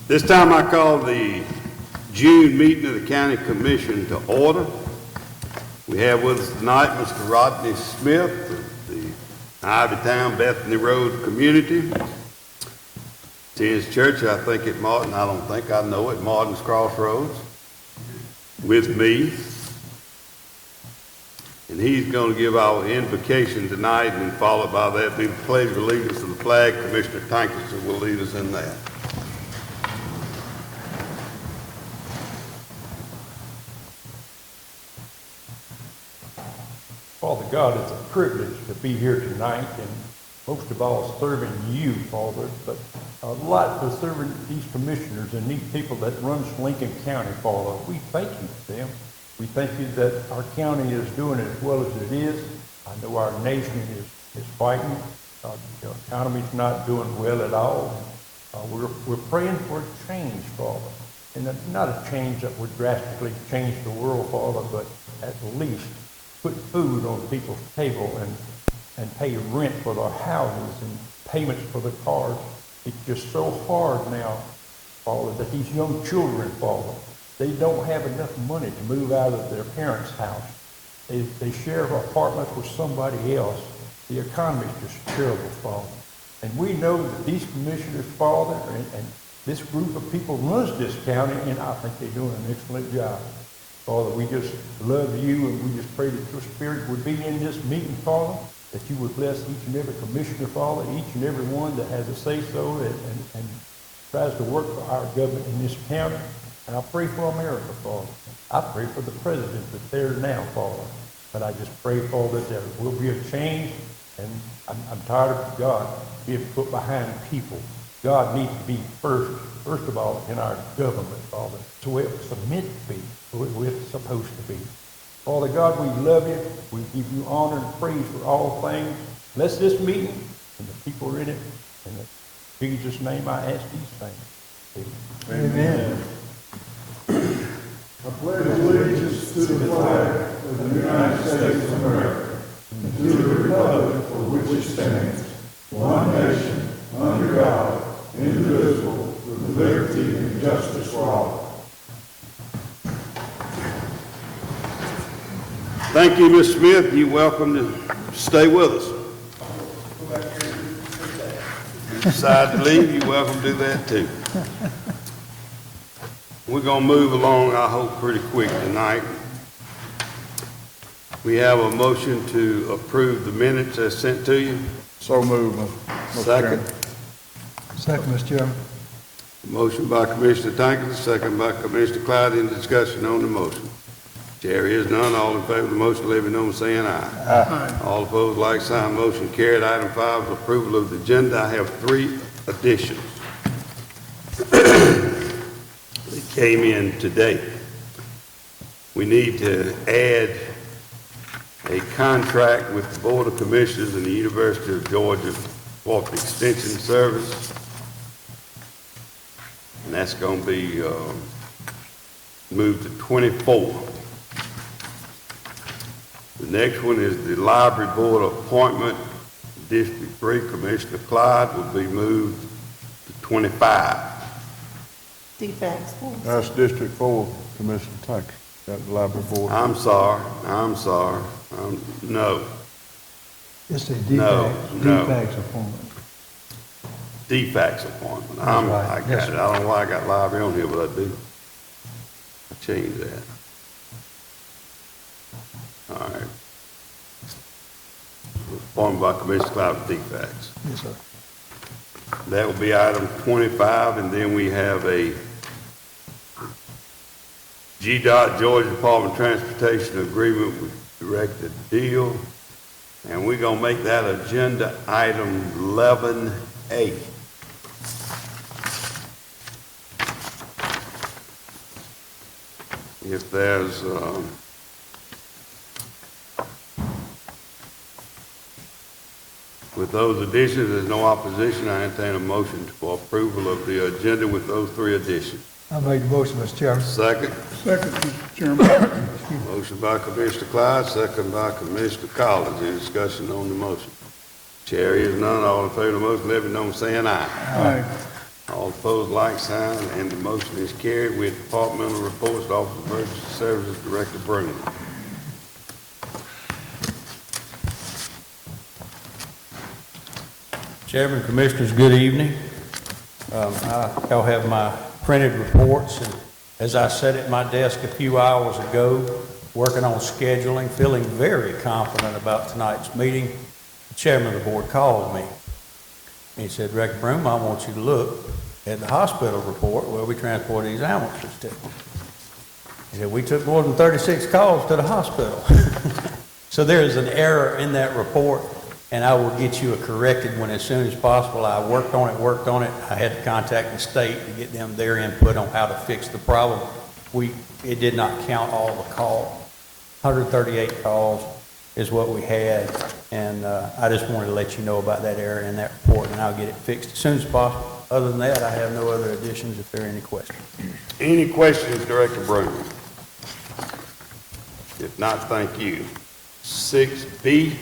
This time I call the June meeting of the County Commission to order. We have with us tonight Mr. Rodney Smith of the Ivytown Bethany Road community. Attends church, I think at Martin, I don't think I know it, Martin's Crossroads, with me. And he's going to give our invocation tonight, and followed by that be the pledge of allegiance to the flag. Commissioner Tankerson will lead us in that. Father God, it's a privilege to be here tonight, and most of all serving you, Father, but a lot for serving these commissioners and these people that runs Lincoln County, Father. We thank you for them. We thank you that our county is doing as well as it is. I know our nation is fighting. The economy's not doing well at all. We're praying for a change, Father. And not a change that would drastically change the world, Father, but at least put food on people's table and pay rent for their houses and payments for the cars. It's just so hard now, Father, that these young children, Father, they don't have enough money to move out of their parents' house. They share apartments with somebody else. The economy is just terrible, Father. And we know that these commissioners, Father, and this group of people runs this county, and I think they're doing an excellent job. Father, we just love you, and we just pray that your spirit would be in this meeting, Father, that you would bless each and every commissioner, Father, each and every one that has a say-so and tries to work for our government in this county. And I pray for America, Father. I pray for the president that's there now, Father. But I just pray, Father, that there will be a change, and I'm tired of God being put behind people. God needs to be first of all, in our government, Father, so it's meant to be, so it's supposed to be. Father God, we love you. We give you honor and praise for all things. Bless this meeting and the people in it. In Jesus' name I ask these things. Amen. I pledge allegiance to the flag of the United States of America and to the republic for which it stands, one nation, under God, indivisible, with liberty and justice for all. Thank you, Ms. Smith. You're welcome to stay with us. If you decide to leave, you're welcome to do that too. We're going to move along, I hope, pretty quick tonight. We have a motion to approve the minutes as sent to you. So moved, Mr. Second. Chairman. Second, Mr. Chairman. Motion by Commissioner Tankerson, second by Commissioner Clyde. Any discussion on the motion? Chair is none. All in favor of the motion, let me know by saying aye. Aye. All opposed, like sign. Motion carried. Item 5, approval of the agenda. I have 3 additions. They came in today. We need to add a contract with the Board of Commissioners and the University of Georgia for the Extension Service. And that's going to be moved to 24. The next one is the Library Board appointment. District 3, Commissioner Clyde, will be moved to 25. Defects. That's District 4, Commissioner Tucker, got the library board. I'm sorry. No. It's a No. DFAX appointment. DFAX appointment. That's right. I got Yes, it. I don't know why I got library on here, but I do. I changed that. All right. Appointed by Commissioner Clyde with DFAX. Yes, sir. That will be item 25, and then we have a GDOT, Georgia Department of Transportation agreement with Directed Deal, and we're going to make that agenda item 11A. If there's with those additions, there's no opposition, I entertain a motion for approval of the agenda with those 3 additions. I make the motion, Mr. Chairman. Second. Second, Mr. Chairman. Motion by Commissioner Clyde, second by Commissioner Collins. Any discussion on the motion? Chair is none. All in favor of the motion, let me know by saying aye. Aye. All opposed, like sign, and the motion is carried with departmental reports. Office of Emergency Services Director Broom. Chairman, Commissioners, good evening. I'll have my printed reports, and as I sat at my desk a few hours ago, working on scheduling, feeling very confident about tonight's meeting, the chairman of the board called me. He said, Director Broom, I want you to look at the hospital report where we transport these ambulances to. He said, we took more than 36 calls to the hospital. So there is an error in that report, and I will get you a corrected one as soon as possible. I worked on it. I had to contact the state to get them their input on how to fix the problem. It did not count all the calls. 138 calls is what we had, and I just wanted to let you know about that error in that report, and I'll get it fixed as soon as possible. Other than that, I have no other additions if there are any questions. Any questions, Director Broom? If not, thank you. 6B,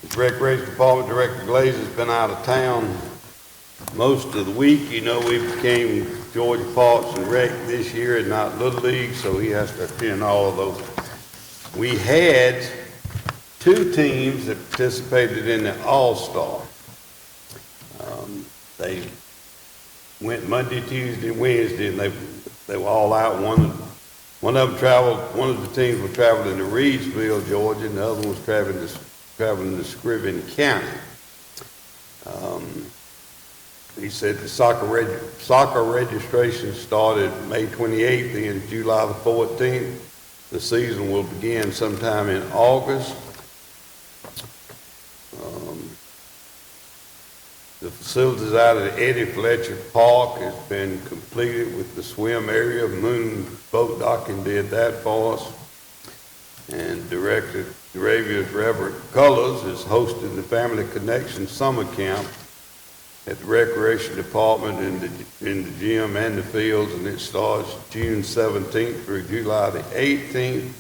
the Recreation Department Director Glaze has been out of town most of the week. You know, we became Georgia Parks and Rec this year and not Little League, so he has to attend all of those. We had 2 teams that participated in the All-Star. They went Monday, Tuesday, Wednesday, and they were all out. One of the teams was traveling to Reedsville, Georgia, and the other one was traveling to Scriven County. He said the soccer registration started May 28th and July the 14th. The season will begin sometime in August. The facilities out at Eddie Fletcher Park has been completed with the swim area. Moon Boat Docking did that for us. And Director Duravia's Reverend Colors is hosting the Family Connection Summer Camp at the Recreation Department in the gym and the fields, and it starts June 17th through July the 18th.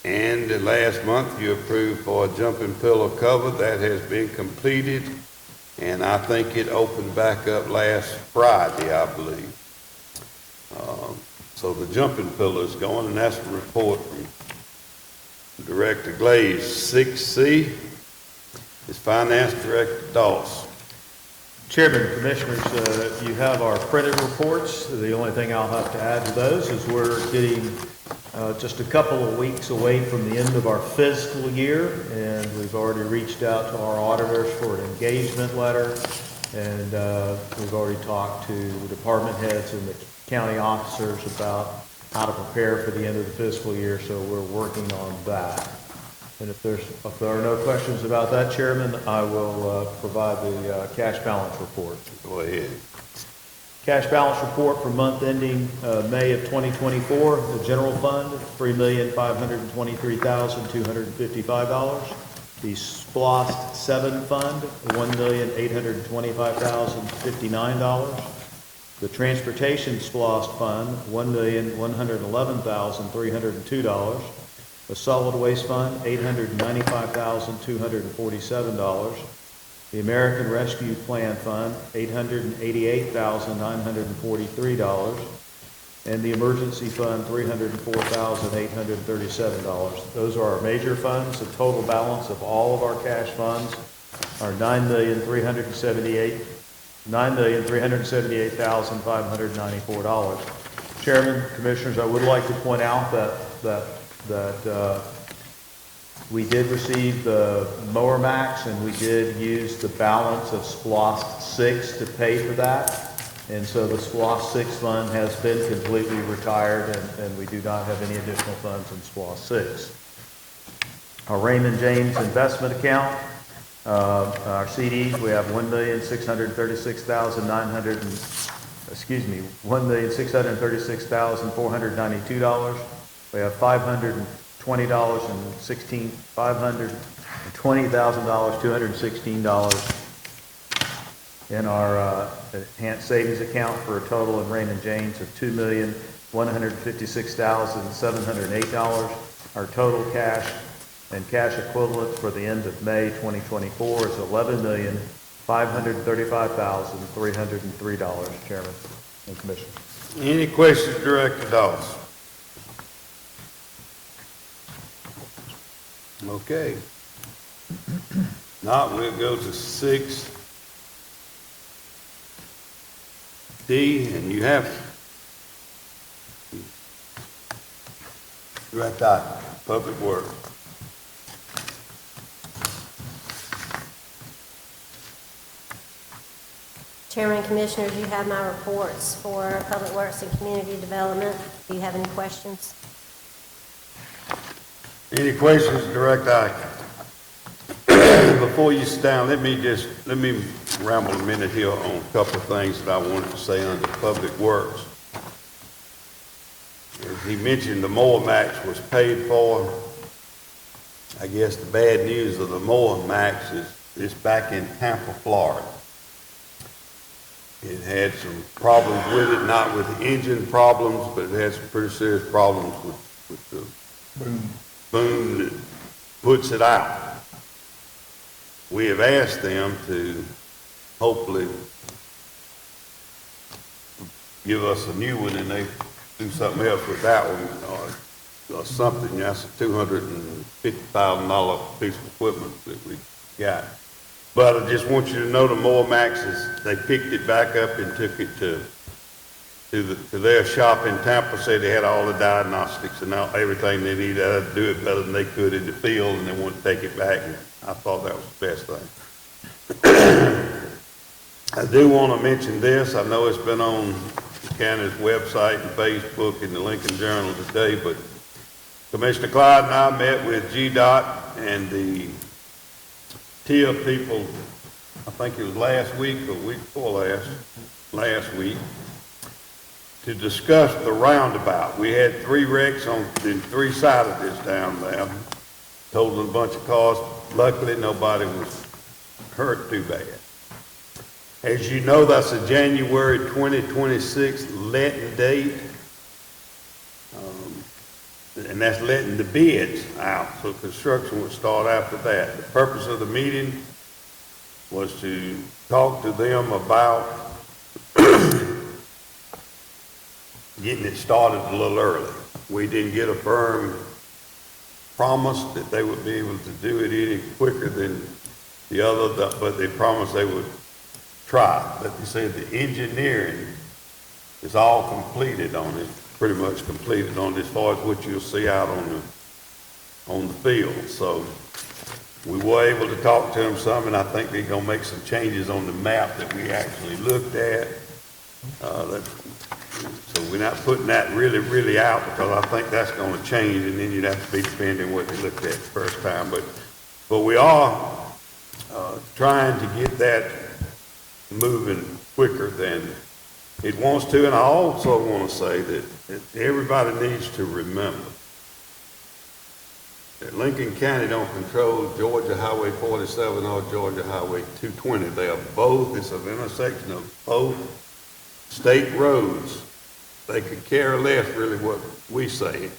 And last month you approved for a jumping pillow cover that has been completed, and I think it opened back up last Friday, I believe. So the jumping pillow is going, and that's the report from Director Glaze. 6C is Finance Director Doss. Chairman, Commissioners, you have our printed reports. The only thing I'll have to add to those is we're getting just a couple of weeks away from the end of our fiscal year, and we've already reached out to our auditors for an engagement letter, and we've already talked to the department heads and the county officers about how to prepare for the end of the fiscal year, so we're working on that. And if there are no questions about that, Chairman, I will provide the cash balance report. Go ahead. Cash balance report for month ending May of 2024, the general fund, $3,523,255. The SPLOST 7 fund, $1,825,059. The transportation SPLOST fund, $1,111,302. The solid waste fund, $895,247. The American Rescue Plan Fund, $888,943. And the emergency fund, $304,837. Those are our major funds. The total balance of all of our cash funds are $9,378,594. Chairman, Commissioners, I would like to point out that we did receive the Mower Max, and we did use the balance of SPLOST 6 to pay for that. And so the SPLOST 6 fund has been completely retired, and we do not have any additional funds in SPLOST 6. Our Raymond James investment account, our CDs, we have $1,636,492. We have $520,216 in our enhanced savings account, for a total in Raymond James of $2,156,708. Our total cash and cash equivalents for the end of May 2024 is $535,303, Chairman and Commissioner. Any questions, Director Dawes? Okay. Not, we'll go to 6D, and you have right there, Public Works. Chairman and Commissioners, you have my reports for Public Works and Community Development. Do you have any questions? Any questions, Director Icahn? Before you sit down, let me ramble a minute here on a couple of things that I wanted to say under Public Works. As he mentioned, the mower max was paid for. I guess the bad news of the mower max is it's back in Tampa, Florida. It had some problems with it, not with the engine problems, but it had some pretty serious problems with the boom that puts it out. We have asked them to hopefully give us a new one, and they do something else with that one, or something. That's a $250,000 piece of equipment that we got. But I just want you to know the mower maxes, they picked it back up and took it to their shop in Tampa, said they had all the diagnostics and everything they needed to do it better than they could in the field, and they wanted to take it back, and I thought that was the best thing. I do want to mention this. I know it's been on the county's website and Facebook and the Lincoln Journal today, but Commissioner Clyde and I met with GDOT and the TIA people, I think it was last week or week before last week, to discuss the roundabout. We had 3 wrecks on 3 sides of this down there, totaling a bunch of cars. Luckily, nobody was hurt too bad. As you know, that's a January 2026 letting date, and that's letting the bids out, so construction would start after that. The purpose of the meeting was to talk to them about getting it started a little early. We didn't get a firm promise that they would be able to do it any quicker than the other, but they promised they would try. But they said the engineering is all completed on it, pretty much completed on it as far as what you'll see out on the field. So we were able to talk to them some, and I think they're gonna make some changes on the map that we actually looked at. So we're not putting that really out, because I think that's gonna change, and then you'd have to be spending what they looked at the first time. But we are trying to get that moving quicker than it wants to. And I also want to say that everybody needs to remember that Lincoln County don't control Georgia Highway 47 or Georgia Highway 220. They are both, it's an intersection of both state roads. They could care less really what we say.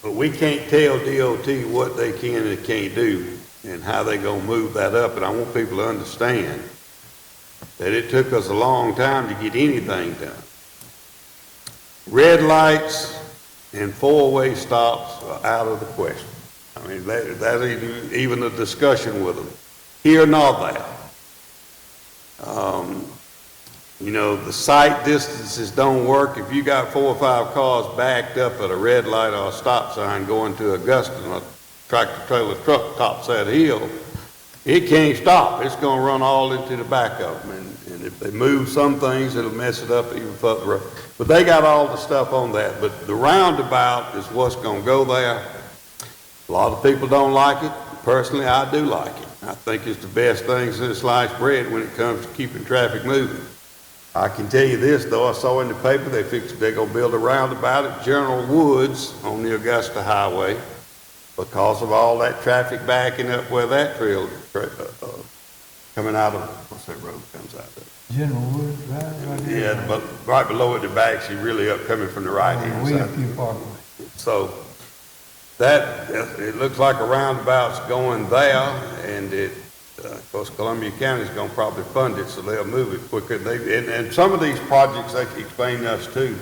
But we can't tell DOT what they can and can't do and how they gonna move that up. And I want people to understand that it took us a long time to get anything done. Red lights and 4-way stops are out of the question. I mean, that ain't even a discussion with them. Here nor there. You know, the sight distances don't work. If you got 4 or 5 cars backed up at a red light or a stop sign going to Augusta, and a tractor trailer truck tops that hill, it can't stop. It's gonna run all into the back of them. And if they move some things, it'll mess it up even further. But they got all the stuff on that. But the roundabout is what's gonna go there. A lot of people don't like it. Personally, I do like it. I think it's the best thing since sliced bread when it comes to keeping traffic moving. I can tell you this, though, I saw in the paper they're gonna build a roundabout at General Woods on the Augusta Highway because of all that traffic backing up where that trail, coming out of, what's that road comes out of? General Woods, right there. Yeah, but right below it, the backs, you're really up coming from the right hand Way side. up here, Parkway. So it looks like a roundabout's going there, and of course, Columbia County's gonna probably fund it, so they'll move it quicker. And some of these projects, they can explain to us too.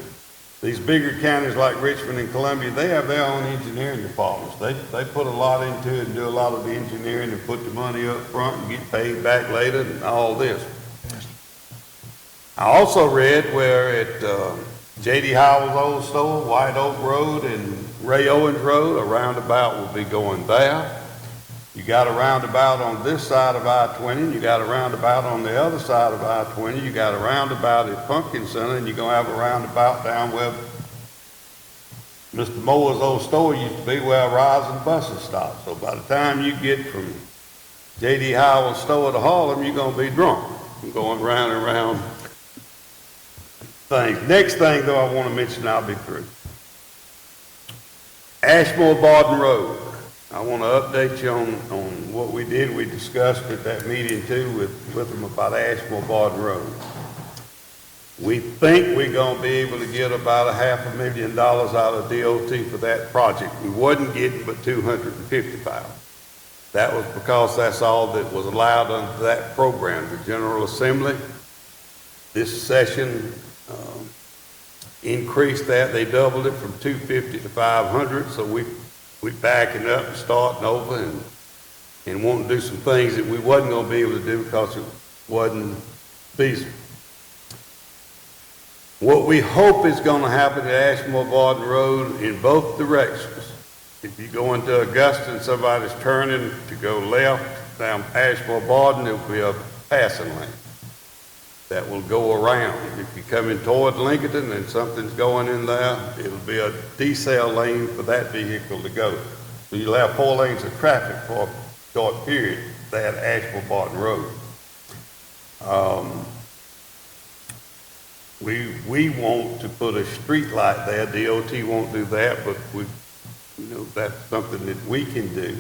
These bigger counties like Richmond and Columbia, they have their own engineering departments. They put a lot into it and do a lot of the engineering and put the money up front and get paid back later and all this. I also read where at J.D. Howell's old store, White Oak Road and Ray Owens Road, a roundabout will be going there. You got a roundabout on this side of I-20, you got a roundabout on the other side of I-20, you got a roundabout at Pumpkin Center, and you're gonna have a roundabout down where Mr. Moore's old store used to be, where Rising buses stop. So by the time you get from J.D. Howell's store to Harlem, you're gonna be drunk, going round and round things. Next thing, though, I want to mention, I'll be through. Ashmore-Barton Road. I want to update you on what we did. We discussed at that meeting, too, with them about Ashmore-Barton Road. We think we're going to be able to get about $500,000 out of DOT for that project. We wasn't getting but $250,000. That was because that's all that was allowed under that program. The General Assembly, this session, increased that. They doubled it from 250 to 500. So we backing up and starting over and wanting to do some things that we wasn't going to be able to do because it wasn't feasible. What we hope is going to happen at Ashmore-Barton Road in both directions. If you go into Augusta and somebody's turning to go left down Ashmore-Barton, there'll be a passing lane that will go around. If you're coming toward Lincoln and something's going in there, it'll be a decel lane for that vehicle to go. So you'll have 4 lanes of traffic for a short period at Ashmore-Barton Road. We want to put a street light there. DOT won't do that, but that's something that we can do.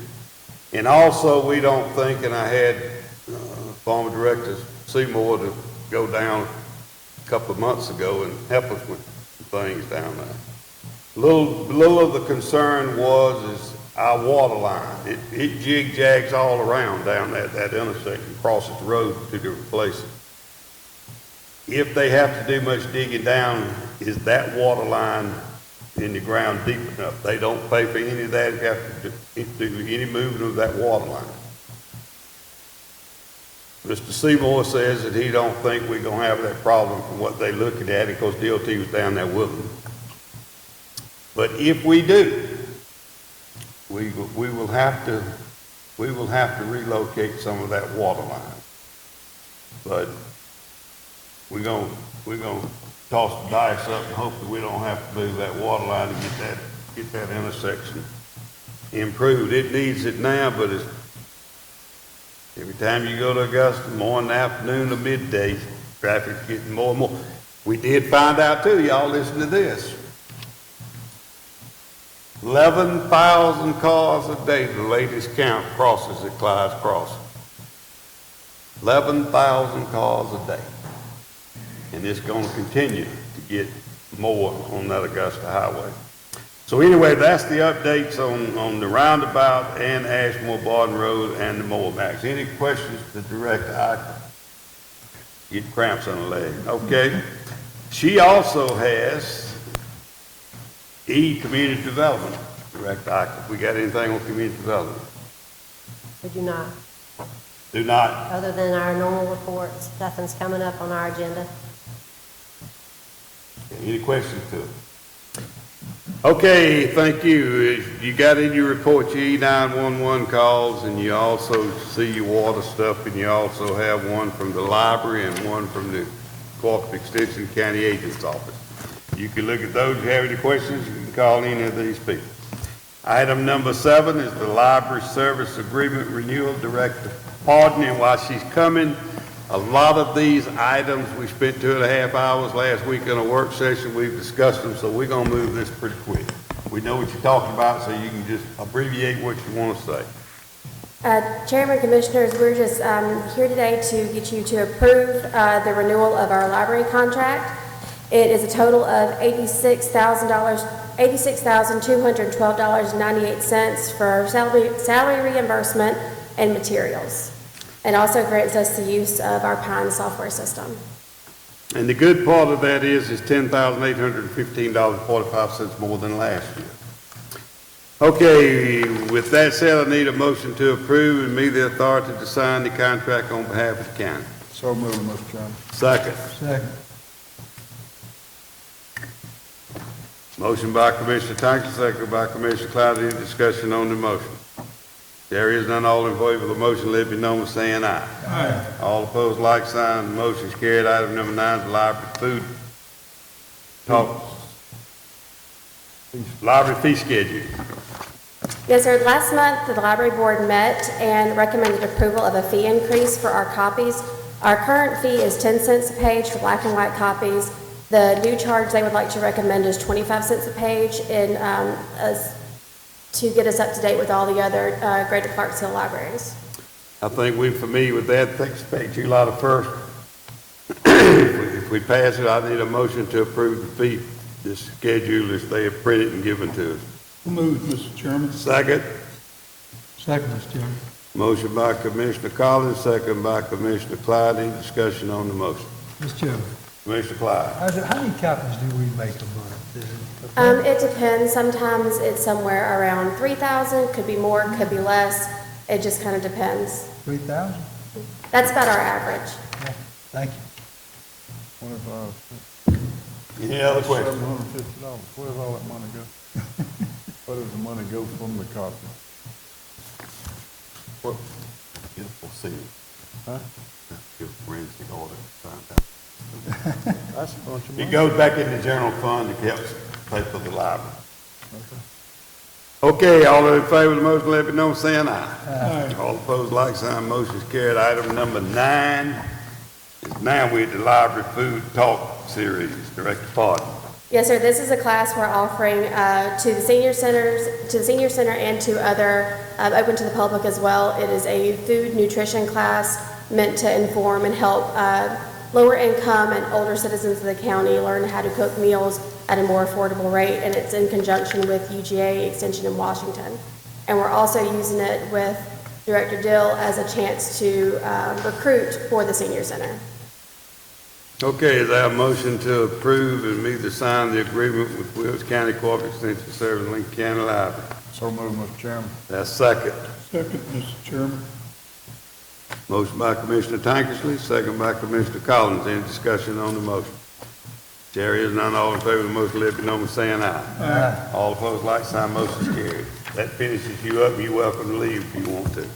And also, we don't think, and I had former Director Seymour to go down a couple of months ago and help us with things down there. Little of the concern is our water line. It jig-jags all around down that intersection, crosses the road to different places. If they have to do much digging down, is that water line in the ground deep enough? They don't pay for any of that. You have to do any movement of that water line. Mr. Seymour says that he don't think we're going to have that problem from what they're looking at, because DOT was down there with them. But if we do, we will have to relocate some of that water line. But we're gonna toss the dice up and hope that we don't have to move that water line to get that intersection improved. It needs it now, but it's every time you go to Augusta, morning, afternoon, or midday, traffic's getting more and more. We did find out too, y'all listen to this. 11,000 cars a day, the latest count, crosses at Clyde's Crossing. 11,000 cars a day. And it's going to continue to get more on that Augusta Highway. So anyway, that's the updates on the roundabout and Ashmore-Barton Road and the Moormax. Any questions to Director Eichel? Get cramps on the leg. Okay. She also has community development, Director Eichel. We got anything on community development? We do not. Do not. Other than our normal reports, nothing's coming up on our agenda. Any questions to it? Okay, thank you. You got in your report your E911 calls, and you also see your water stuff, and you also have one from the library and one from the Cooperative Extension County Agent's Office. You can look at those. If you have any questions, you can call any of these people. Item number 7 is the Library Service Agreement Renewal. Director Pardon, and while she's coming, a lot of these items, we spent 2.5 hours last week in a work session. We've discussed them, so we're going to move this pretty quick. We know what you're talking about, so you can just abbreviate what you want to say. Chairman, Commissioners, we're just here today to get you to approve the renewal of our library contract. It is a total of $86,212.98 for salary reimbursement and materials. and also grants us the use of our Pine software system. And the good part of that is $10,815.45 more than last year. Okay, with that said, I need a motion to approve and me the authority to sign the contract on behalf of the county. So moved, Mr. Chairman. Second. Second. Motion by Commissioner Tanker, second by Commissioner Cloud. Any discussion on the motion? There is none. All in favor of the motion, let me know by saying aye. Aye. All opposed, like sign. The motion is carried. Item number 9 is the library food talk. Library fee schedule. Yes, sir. Last month, the library board met and recommended approval of a fee increase for our copies. Our current fee is 10 cents a page for black and white copies. The new charge they would like to recommend is 25 cents a page to get us up to date with all the other Greater Clarksville libraries. I think we're familiar with that. Thanks, expect July the 1st. If we pass it, I need a motion to approve the fee, this schedule as they have printed and given to us. Moved, Mr. Chairman. Second. Second, Mr. Chairman. Motion by Commissioner Collins, second by Commissioner Clyde. Any discussion on the motion? Mr. Chairman, Commissioner Clyde. how many copies do we make a month? Is it It depends. Sometimes it's somewhere around 3,000, could be more, could be less. It just kind of depends. 3,000? That's about our average. Thank you. Any other questions? $750. Where's all that money go? Where does the money go from the copy? What? We'll see. Huh? Give forensic order to find out. That's a bunch of money. It goes back in the general fund to help pay for the library. Okay, all in favor of the motion, let me know, saying aye. Aye. All opposed, like sign, motion is carried. Item number 9 is now we're at the library food talk series. Director Pardon. Yes, sir. This is a class we're offering to the senior centers, and to other, open to the public as well. It is a food nutrition class meant to inform and help lower income and older citizens of the county learn how to cook meals at a more affordable rate, and it's in conjunction with UGA Extension in Washington. And we're also using it with Director Dill as a chance to recruit for the senior center. Okay, is there a motion to approve and me to sign the agreement with Wilkes County Corporate Extension Service, Lincoln County Library? So moved, Mr. Chairman. That's second. Second, Mr. Chairman. Motion by Commissioner Tankersley, second by Commissioner Collins. Any discussion on the motion? There is none. All in favor of the motion, let me know by saying aye. Aye. All opposed, like sign, motion is carried. That finishes you up. You're welcome to leave if you want to.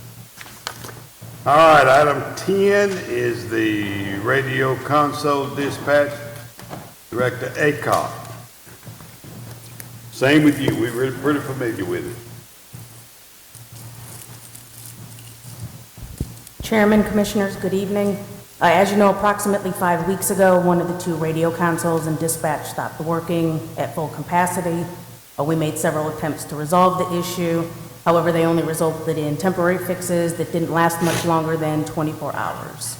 All right, item 10 is the radio console dispatch. Director Acock. Same with you. We're pretty familiar with it. Chairman, Commissioners, good evening. As you know, approximately 5 weeks ago, one of the 2 radio consoles in dispatch stopped working at full capacity. We made several attempts to resolve the issue. However, they only resulted in temporary fixes that didn't last much longer than 24 hours.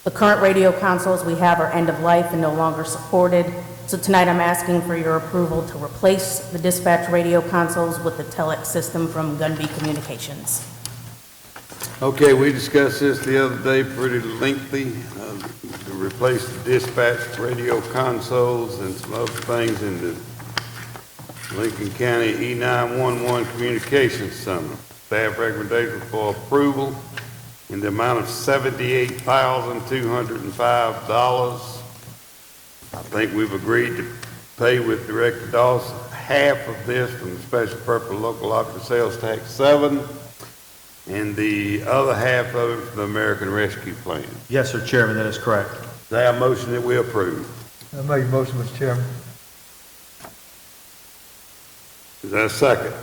The current radio consoles we have are end of life and no longer supported. So tonight I'm asking for your approval to replace the dispatch radio consoles with the Telex system from Gunby Communications. Okay, we discussed this the other day pretty lengthy, to replace the dispatch radio consoles and some other things in the Lincoln County E911 Communications Center. Staff recommendation for approval in the amount of $78,205. I think we've agreed to pay with Director Dawson half of this from the Special Purpose Local Option Sales Tax 7, and the other half of it from the American Rescue Plan. Yes, sir, Chairman, that is correct. Is there a motion that we approve? I make a motion, Mr. Chairman. Is there a second?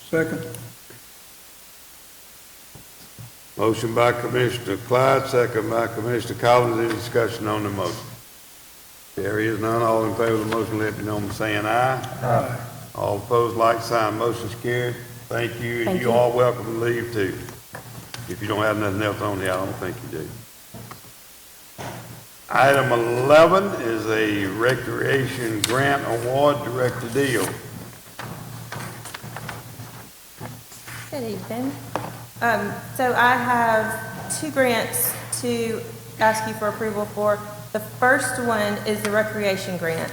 Second. Motion by Commissioner Clyde, second by Commissioner Collins. Any discussion on the motion? There is none. All in favor of the motion, let me know by saying aye. Aye. All opposed, like sign. Motion's carried. Thank you, and Thank you you. all welcome to leave too. If you don't have nothing else on here, I don't think you do. Item 11 is a recreation grant award. Director Deal. Good evening. So I have two grants to ask you for approval for. The first one is the recreation grant.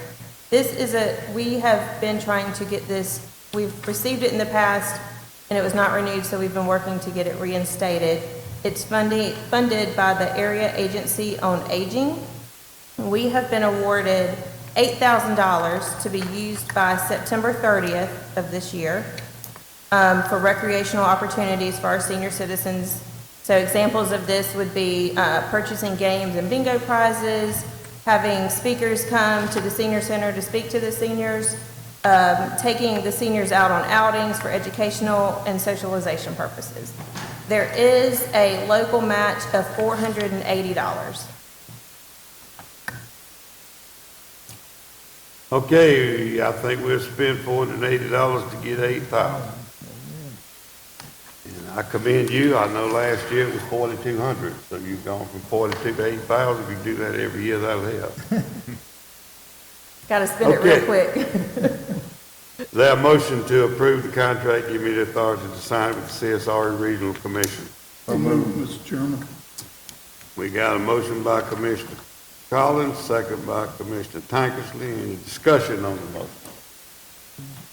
We have been trying to get this, we've received it in the past, and it was not renewed, so we've been working to get it reinstated. It's funded by the Area Agency on Aging. We have been awarded $8,000 to be used by September 30th of this year for recreational opportunities for our senior citizens. So examples of this would be purchasing games and bingo prizes, having speakers come to the senior center to speak to the seniors, taking the seniors out on outings for educational and socialization purposes. There is a local match of $480. Okay, I think we'll spend $480 to get 8,000. And I commend you. I know last year it was 4,200, so you've gone from 42 to 8,000. If you do that every year, that'll help. Got to spend it real Okay. quick. Is there a motion to approve the contract, give me the authority to sign with the CSR Regional Commission? So moved, Mr. Chairman. We got a motion by Commissioner Collins, second by Commissioner Tankersley. Any discussion on the motion?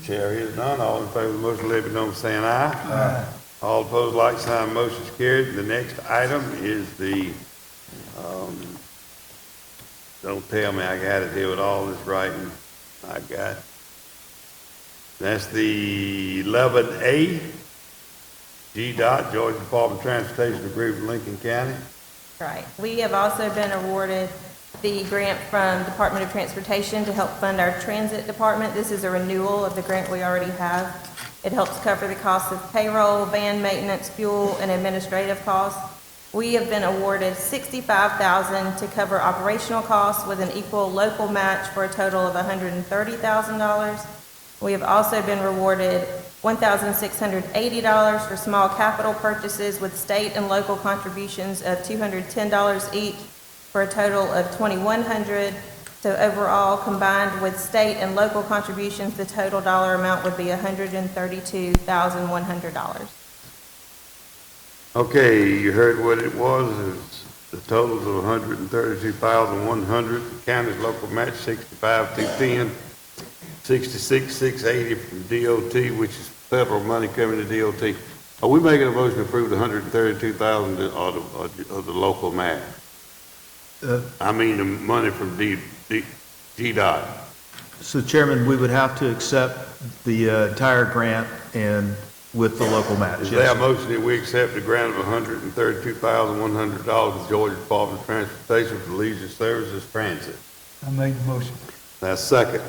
Chair is none. All in favor of the motion, let it be known by saying aye. Aye. All opposed, like sign, motion is carried. The next item is the, don't tell me I got it here with all this writing I got. That's the 11A, GDOT, Georgia Department of Transportation Agreement with Lincoln County. Right. We have also been awarded the grant from Department of Transportation to help fund our transit department. This is a renewal of the grant we already have. It helps cover the cost of payroll, van maintenance, fuel, and administrative costs. We have been awarded $65,000 to cover operational costs with an equal local match for a total of $130,000. We have also been rewarded $1,680 for small capital purchases with state and local contributions of $210 each for a total of $2,100. So overall, combined with state and local contributions, the total dollar amount would be $132,100. Okay, you heard what it was. It's the totals of $132,100. The county's local match, $65,210. $66,680 from DOT, which is federal money coming to DOT. Are we making a motion to approve the $132,000 of the local match? I mean, the money from GDOT. So Chairman, we would have to accept the entire grant and with the local match. Is Yes, there a sir. motion that we accept the grant of $132,100 to Georgia Department of Transportation for Leisure Services Transit? I made the motion. That's second.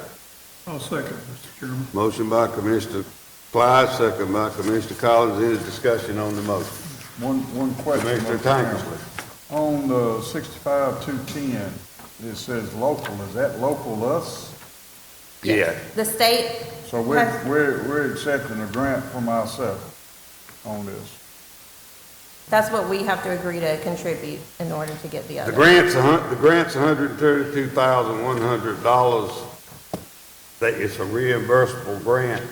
I'll second, Mr. Chairman. Motion by Commissioner Clyde, second by Commissioner Collins. Any discussion on the motion? One question. Commissioner Mr. Chairman. Tankersley. On the 65,210, it says local. Is that local us? Yeah. The state So we're accepting a grant from ourselves on this. That's what we have to agree to contribute in order to get the The other. grant's $132,100. That it's a reimbursable grant,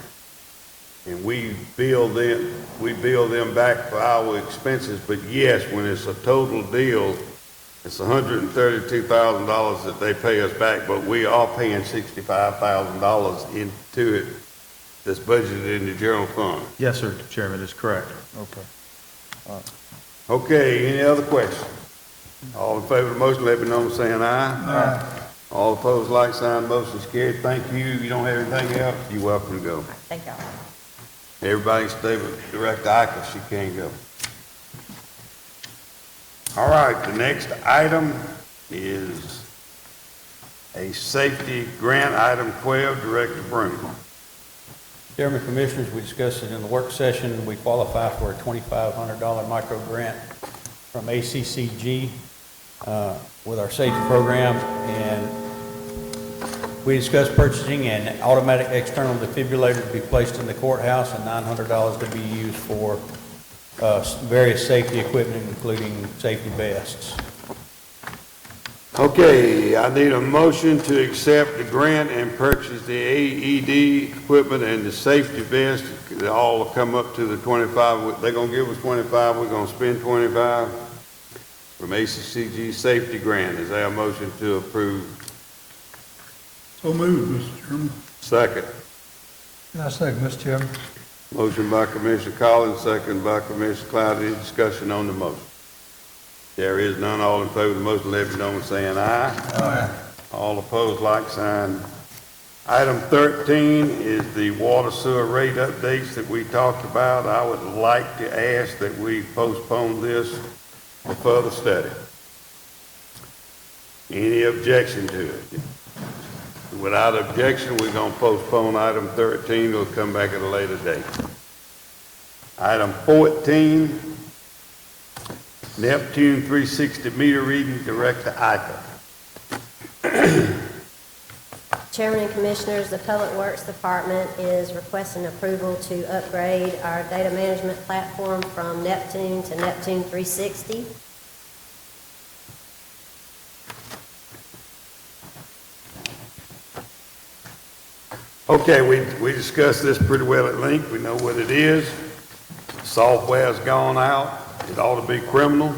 and we bill them back for our expenses. But yes, when it's a total deal, it's $132,000 that they pay us back, but we are paying $65,000 into it that's budgeted in the general fund. Yes, sir, Chairman, is correct. Okay. Okay, any other questions? All in favor of the motion, let me know by saying aye. Aye. All opposed, like sign, motion is carried. Thank you. You don't have anything else? You're welcome to go. Thank y'all. Everybody stay with Director Ike, she can't go. All right, the next item is a safety grant, item 12, Director Broom. Chairman, Commissioners, we discussed it in the work session. We qualify for a $2,500 micro grant from ACCG with our safety program, and we discussed purchasing an automatic external defibrillator to be placed in the courthouse and $900 to be used for various safety equipment, including safety vests. Okay, I need a motion to accept the grant and purchase the AED equipment and the safety vest. They all come up to the 25. They're gonna give us 25, we're gonna spend 25. from ACCG Safety Grant. Is there a motion to approve? So moved, Mr. Chairman. Second. I second, Mr. Chairman. Motion by Commissioner Collins, second by Commissioner Cloud. Any discussion on the motion? There is none. All in favor of the motion, let me know by saying aye. Aye. All opposed, like sign. Item 13 is the water sewer rate updates that we talked about. I would like to ask that we postpone this for further study. Any objection to it? Without objection, we're going to postpone item 13. It'll come back at a later date. Item 14, Neptune 360 meter reading, Director Iker. Chairman and Commissioners, the Public Works Department is requesting approval to upgrade our data management platform from Neptune to Neptune 360. Okay, we discussed this pretty well at length. We know what it is. Software's gone out. It ought to be criminal.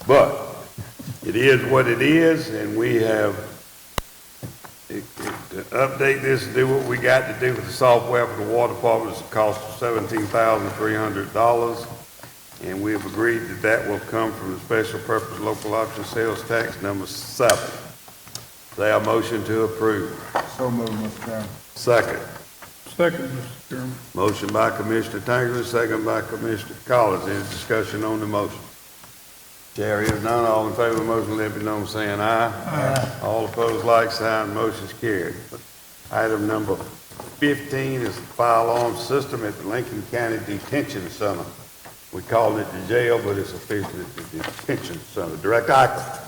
But it is what it is, and we have to update this and do what we got to do with the software for the water department. It's a cost of $17,300, and we have agreed that that will come from the special purpose local option sales tax number 7. Is there a motion to approve? So moved, Mr. Chairman. Second. Second, Mr. Chairman. Motion by Commissioner Tangley, second by Commissioner Collins. Any discussion on the motion? Chair is none. All in favor of the motion, let me know by saying aye. Aye. All opposed, like sign. Motion's carried. Item number 15 is the fire alarm system at the Lincoln County Detention Center. We call it the jail, but it's officially the detention center. Director Iker.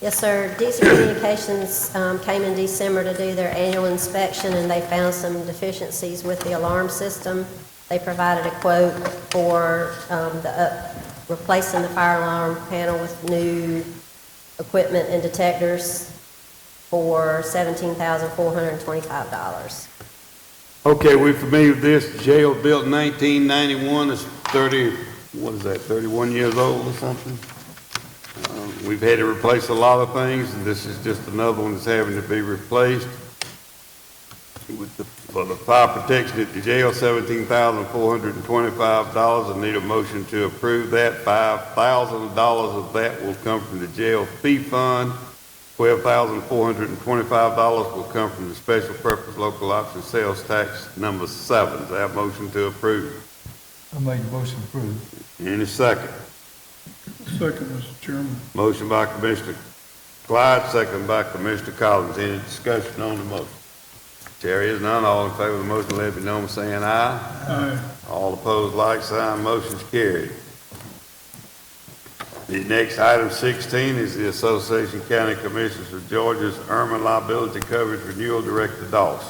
Yes, sir. DC Communications came in December to do their annual inspection, and they found some deficiencies with the alarm system. They provided a quote for replacing the fire alarm panel with new equipment and detectors for $17,425. Okay, we're familiar with this. Jail built in 1991. It's 31 years old or something? We've had to replace a lot of things, and this is just another one that's having to be replaced. For the fire protection at the jail, $17,425. I need a motion to approve that. $5,000 of that will come from the jail fee fund. $12,425 will come from the special purpose local option sales tax number 7. Is there a motion to approve? I make a motion to approve. Any second? Second, Mr. Chairman. Motion by Commissioner Clyde, second by Commissioner Collins. Any discussion on the motion? Chair is none. All in favor of the motion, let me know by saying aye. Aye. All opposed, like sign. Motion's carried. The next item 16 is the Association of County Commissioners of Georgia's Irma liability coverage renewal. Director Doss.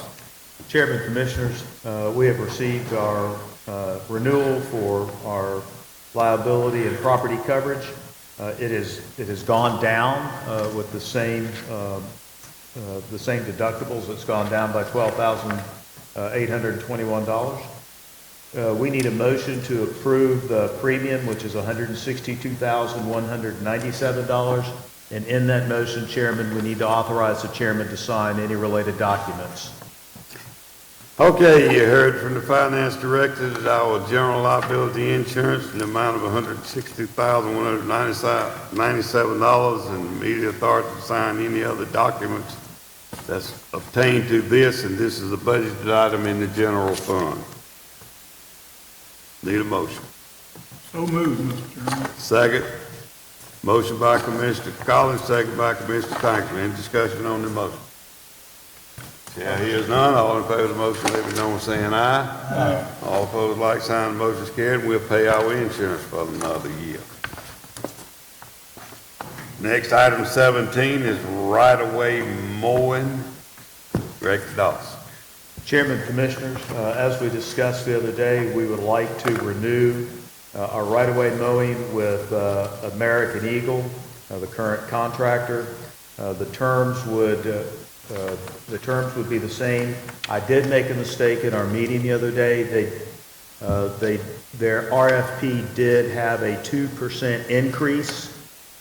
Chairman, Commissioners, we have received our renewal for our liability and property coverage. It has gone down with the same deductibles. It's gone down by $12,821. We need a motion to approve the premium, which is $162,197. And in that motion, Chairman, we need to authorize the chairman to sign any related documents. Okay, you heard from the finance director that our general liability insurance in the amount of $160,197 and immediate authority to sign any other documents that's obtained to this, and this is a budgeted item in the general fund. Need a motion. So moved, Mr. Chairman. Second. Motion by Commissioner Collins, second by Commissioner Tanker. Any discussion on the motion? Chair hears none. All in favor of the motion, let me know by saying aye. Aye. All opposed, like sign. The motion's carried. We'll pay our insurance for another year. Next, item 17 is right-of-way mowing. Director Doss. Chairman, Commissioners, as we discussed the other day, we would like to renew our right-of-way mowing with American Eagle, the current contractor. The terms would be the same. I did make a mistake in our meeting the other day. Their RFP did have a 2% increase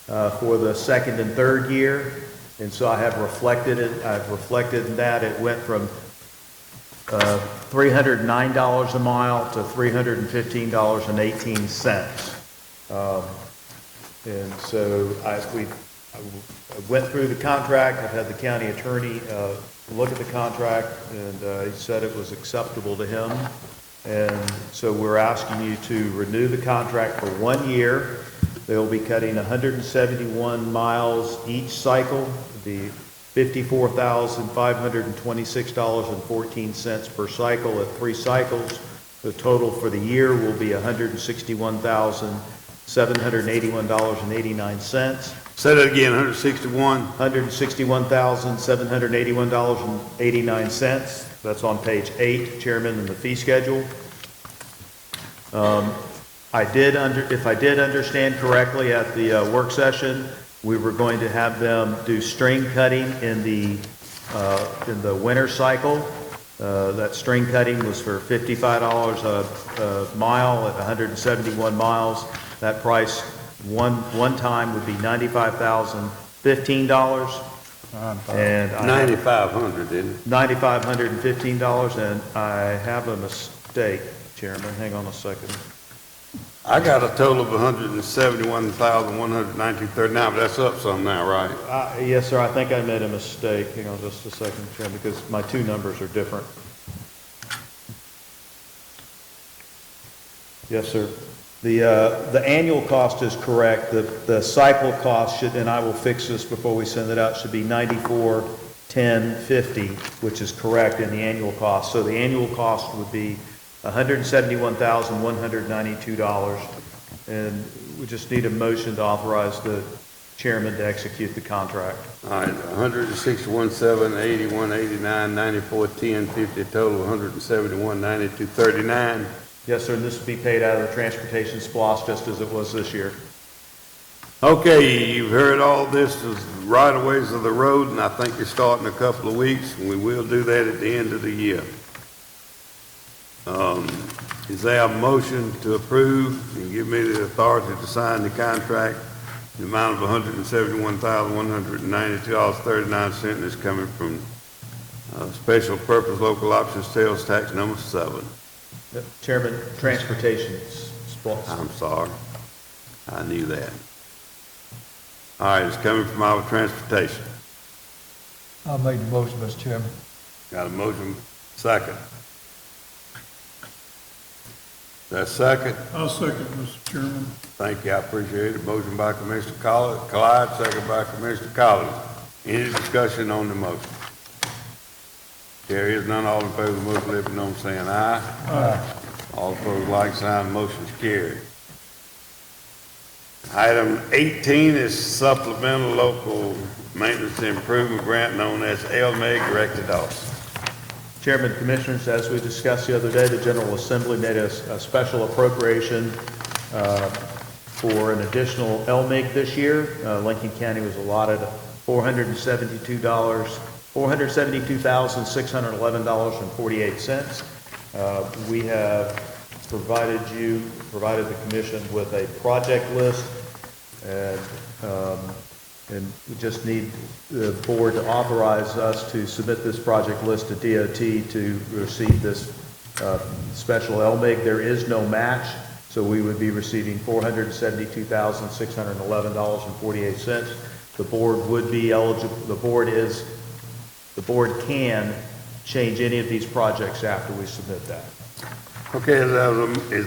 for the second and third year, and so I've reflected in that. It went from $309 a mile to $315.18. And so I went through the contract. I've had the county attorney look at the contract, and he said it was acceptable to him. And so we're asking you to renew the contract for 1 year. They'll be cutting 171 miles each cycle, the $54,526.14 per cycle at 3 cycles. The total for the year will be $161,781.89. Say that again, 161? $161,781.89. That's on page 8, Chairman, in the fee schedule. If I did understand correctly at the work session, we were going to have them do string cutting in the winter cycle. That string cutting was for $55 a mile at 171 miles. That price one time would be $95,015. And $9,500, didn't it? $9,515, and I have a mistake, Chairman. Hang on a second. I got a total of $171,192.39, but that's up some now, right? Yes, sir, I think I made a mistake. Hang on just a second, Chairman, because my two numbers are different. Yes, sir. The annual cost is correct. The cycle cost should, and I will fix this before we send it out, should be $94,1050, which is correct in the annual cost. So the annual cost would be $171,192, and we just need a motion to authorize the chairman to execute the contract. All right, 161,781,89,94,1050, total of $171,92.39. Yes, sir, and this will be paid out of the transportation splosh just as it was this year. Okay, you've heard all this is right-of-ways of the road, and I think you start in a couple of weeks, and we will do that at the end of the year. Is there a motion to approve and give me the authority to sign the contract? The amount of $171,192.39 is coming from Special Purpose Local Option Sales Tax number 7. Chairman, transportation splosh. I'm sorry. I knew that. All right, it's coming from our transportation. I'll make the motion, Mr. Chairman. Got a motion, second. That second? I'll second, Mr. Chairman. Thank you, I appreciate it. Motion by Commissioner Clyde, second by Commissioner Collins. Any discussion on the motion? There is none, all in favor of the motion, let it be known, saying aye. Aye. All opposed, like sign, motion's carried. Item 18 is supplemental local maintenance improvement grant known as LMAG directed office. Chairman, Commissioners, as we discussed the other day, the General Assembly made a special appropriation for an additional LMIG this year. Lincoln County was allotted $472,611.48. We have provided the Commission with a project list, and we just need the board to authorize us to submit this project list to DOT to receive this special LMIG. There is no match, so we would be receiving $472,611.48. The board would be eligible. The board can change any of these projects after we submit that. Okay, is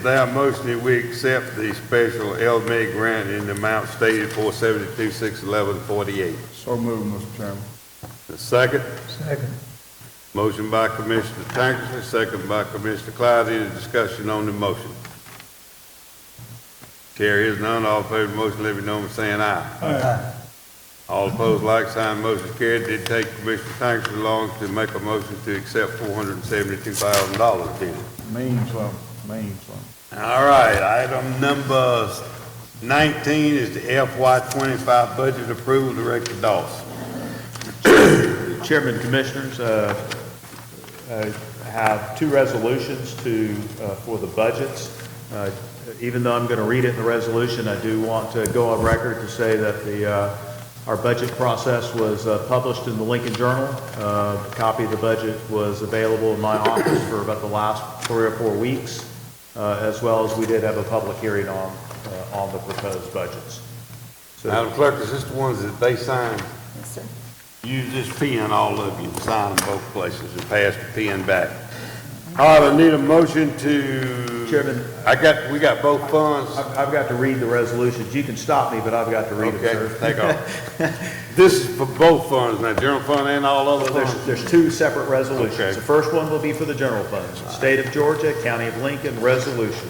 there a motion that we accept the special LMIG grant in the amount stated $472,611.48? So moved, Mr. Chairman. The second? Second. Motion by Commissioner Tankersley, second by Commissioner Clyde. Any discussion on the motion? Chair is none. All in favor of the motion, let it be known by saying aye. Aye. All opposed, like sign, motion carried. Did take Commissioner Tankersley long to make a motion to accept $472,000 then. Means something. All right, item number 19 is the FY25 budget approval, Director Dawson. Chairman, Commissioners, I have two resolutions for the budgets. Even though I'm going to read it in the resolution, I do want to go on record to say that our budget process was published in the Lincoln Journal. A copy of the budget was available in my office for about the last 3 or 4 weeks, as well as we did have a public hearing on the proposed budgets. So, Madam Clerk, is this the ones that they signed? Yes, sir. Use this pen, all of you, sign them both places and pass the pen back. All right, I need a motion to... Chairman. We got both funds. I've got to read the resolutions. You can stop me, but I've got to read them, sir. Okay, take off. This is for both funds, now, general fund and all other funds. There's two separate resolutions. Okay. The first one will be for the general funds. State of Georgia, County of Lincoln, resolution.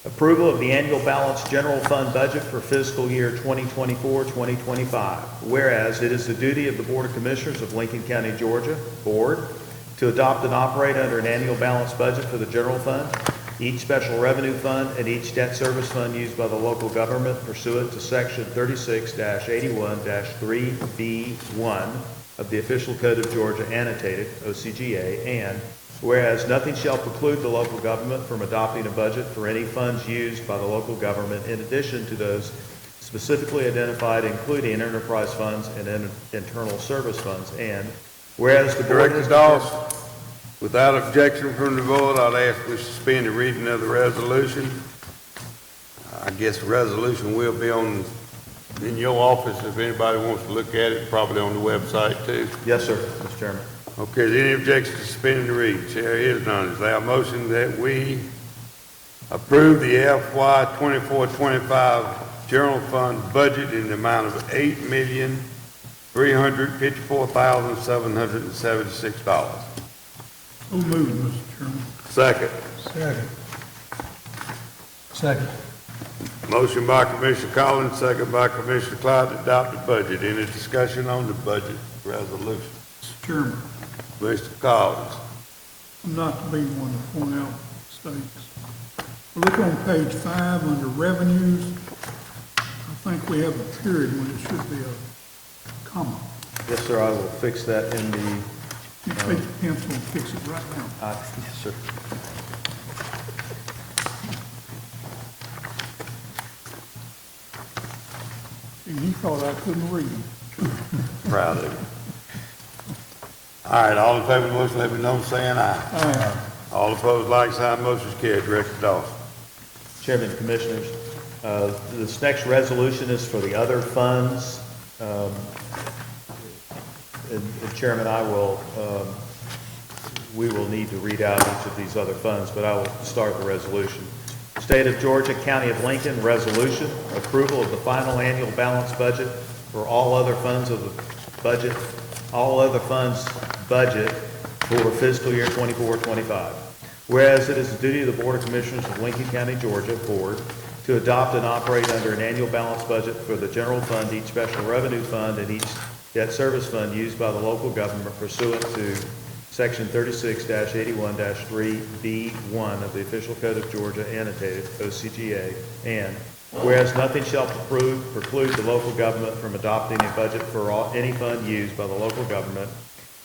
Approval of the annual balanced general fund budget for fiscal year 2024-2025. Whereas it is the duty of the Board of Commissioners of Lincoln County, Georgia, Board, to adopt and operate under an annual balanced budget for the general fund, each special revenue fund, and each debt service fund used by the local government pursuant to Section 36-81-3B1 of the Official Code of Georgia annotated, OCGA, and whereas nothing shall preclude the local government from adopting a budget for any funds used by the local government in addition to those specifically identified, including enterprise funds and internal service funds, and whereas the board Director Dawes, without objection from the board, I'd ask we suspend the reading of the resolution. I guess the resolution will be in your office if anybody wants to look at it, probably on the website too. Yes, sir, Mr. Chairman. Okay, is there any objection to suspending the reading? Chair is none. Is there a motion that we approve the FY 24-25 general fund budget in the amount of $8,354,776? So moved, Mr. Chairman. Second. Second. Motion by Commissioner Collins, second by Commissioner Clyde to adopt the budget. Any discussion on the budget resolution? Mr. Chairman, Mr. Collins. not to be one to point out mistakes. Look on page 5 under revenues. I think we have a period when it should be a comma. Yes, sir, I will fix that in the, You take the pencil and fix it right now. yes, sir. And he thought I couldn't read. Proud of you. All right, all in favor of the motion, let me know, saying aye. Aye. All opposed, like sign, motion is carried. Director Dawes. Chairman, Commissioners, this next resolution is for the other funds. And Chairman, we will need to read out each of these other funds, but I will start the resolution. State of Georgia, County of Lincoln, resolution, approval of the final annual balanced budget for all other funds budget for fiscal year 24-25. Whereas it is the duty of the Board of Commissioners of Lincoln County, Georgia, Board, to adopt and operate under an annual balanced budget for the general fund, each special revenue fund, and each debt service fund used by the local government pursuant to Section 36-81-3B1 of the Official Code of Georgia annotated, OCGA, and whereas nothing shall preclude the local government from adopting a budget for any fund used by the local government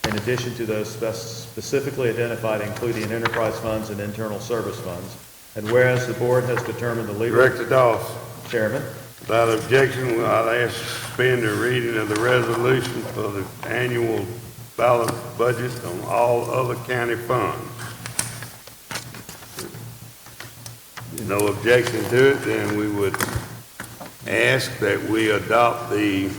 in addition to those specifically identified, including enterprise funds and internal service funds. And whereas the board has determined the legal... Director Dawes. Chairman. Without objection, I'll ask to suspend the reading of the resolution for the annual balanced budget on all other county funds. No objection to it, then we would ask that we adopt the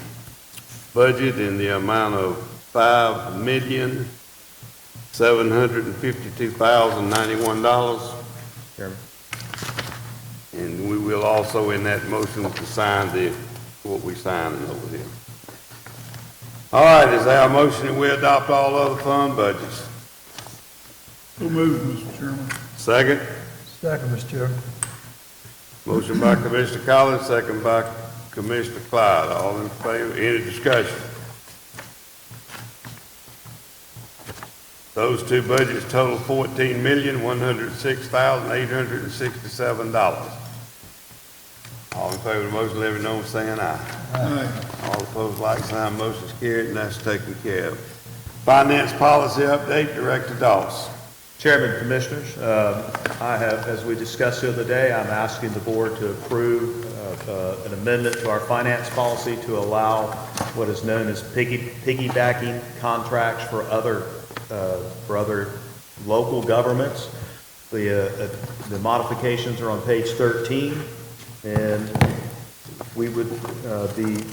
budget in the amount of $5,752,091. Chairman. And we will also in that motion to sign what we signing over here. All right, is there a motion that we adopt all other fund budgets? So moved, Mr. Chairman. Second? Second, Mr. Chairman. Motion by Commissioner Collins, second by Commissioner Clyde. All in favor, any discussion? Those two budgets total $14,106,867. All in favor of the motion, let me know by saying aye. Aye. All opposed, like sign, motion's carried, and that's taken care of. Finance policy update, Director Dawes. Chairman, Commissioners, I have, as we discussed the other day, I'm asking the board to approve an amendment to our finance policy to allow what is known as piggybacking contracts for other local governments. The modifications are on page 13, and we would be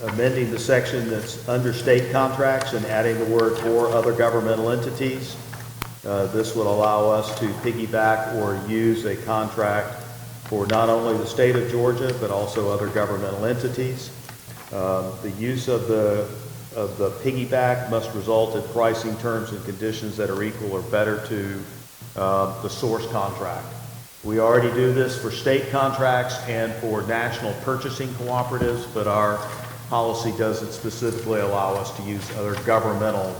amending the section that's under state contracts and adding the word "or other governmental entities." This would allow us to piggyback or use a contract for not only the state of Georgia, but also other governmental entities. The use of the piggyback must result in pricing terms and conditions that are equal or better to the source contract. We already do this for state contracts and for national purchasing cooperatives, but our policy doesn't specifically allow us to use other governmental